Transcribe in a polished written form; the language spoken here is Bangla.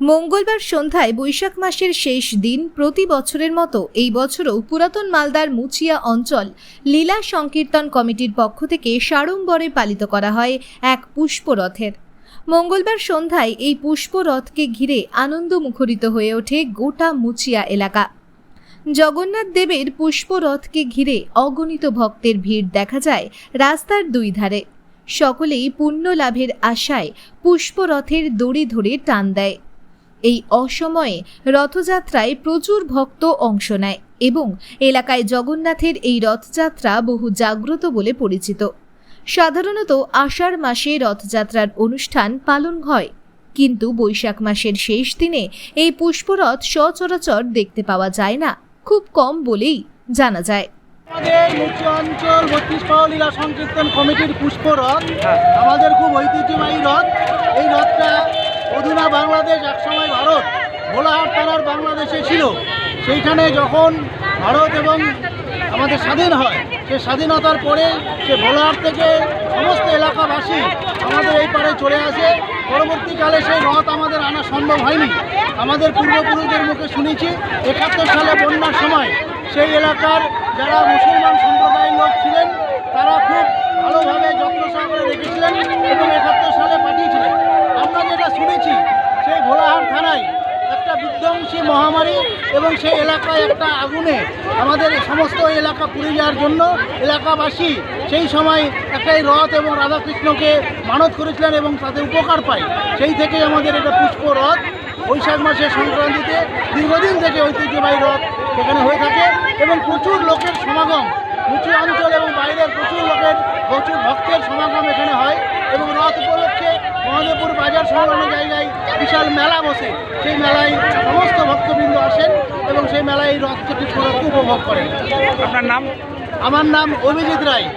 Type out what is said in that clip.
মঙ্গলবার সন্ধ্যায় বৈশাখ মাসের শেষ দিন প্রতি বছরের মতো এই বছরও পুরাতন মালদার মুচিয়া অঞ্চল লীলা সংকীর্তন কমিটির পক্ষ থেকে সাড়ম্বরে পালিত করা হয় এক পুষ্পরথের। মঙ্গলবার সন্ধ্যায় এই পুষ্পরথকে ঘিরে আনন্দ মুখরিত হয়ে ওঠে গোটা মুচিয়া এলাকা। জগন্নাথ দেবের পুষ্পরথকে ঘিরে অগণিত ভক্তের ভিড় দেখা যায় রাস্তার দুই ধারে। সকলেই পুণ্য লাভের আশায় পুষ্পরথের দড়ি ধরে টান দেয়। এই অসময়ে রথযাত্রায় প্রচুর ভক্ত অংশ নেয় এবং এলাকায় জগন্নাথের এই রথযাত্রা বহু জাগ্রত বলে পরিচিত। সাধারণত আষাঢ় মাসে রথযাত্রার অনুষ্ঠান পালন হয়, কিন্তু বৈশাখ মাসের শেষ দিনে এই পুষ্পরথ সচরাচর দেখতে পাওয়া যায় না, খুব কম বলেই জানা যায়। আমাদের মুচিয়া অঞ্চল 32 পাও লীলা সংকীর্তন কমিটির পুষ্পরথ আমাদের খুব ঐতিহ্যবাহী রথ। এই রথটা অধুনা বাংলাদেশ, একসময় ভারত ভোলাহাট থানার বাংলাদেশে ছিল। সেইখানে যখন ভারত এবং আমাদের স্বাধীন হয়, সে স্বাধীনতার পরে সে ভোলাহাট থেকে সমস্ত এলাকাবাসী আমাদের এই পারে চলে আসে। পরবর্তীকালে সেই রথ আমাদের আনা সম্ভব হয়নি। আমাদের পূর্বপুরুষদের মুখে শুনেছি 71 সালে বন্যার সময় সেই এলাকার যারা মুসলমান সম্প্রদায়ের লোক ছিলেন তারা খুব ভালোভাবে যত্ন সহকারে রেখেছিলেন এবং 71 সালে পাঠিয়েছিলেন। আমরা যেটা শুনেছি, সেই ভোলাহাট থানায় একটা বিধ্বংসী মহামারী এবং সেই এলাকায় একটা আগুনে আমাদের সমস্ত এলাকা পুড়ে যাওয়ার জন্য এলাকাবাসী সেই সময় একটাই রথ এবং রাধাকৃষ্ণকে মানত করেছিলেন এবং তাদের উপকার পায়। সেই থেকেই আমাদের এটা পুষ্প রথ। বৈশাখ মাসের সংক্রান্তিতে দীর্ঘদিন থেকে ঐতিহ্যবাহী রথ সেখানে হয়ে থাকে এবং প্রচুর লোকের সমাগম, মুচিয়া অঞ্চল এবং বাইরের প্রচুর ভক্তের সমাগম এখানে হয়। এবং রথ উপলক্ষে মহাদেবপুর বাজার সংলগ্ন জায়গায় বিশাল মেলা বসে। সেই মেলায় সমস্ত ভক্তবৃন্দ আসেন এবং সেই মেলায় এই রথকে পুষ্পরথকে উপভোগ করেন। আপনার নাম? আমার নাম অভিজিৎ রায়।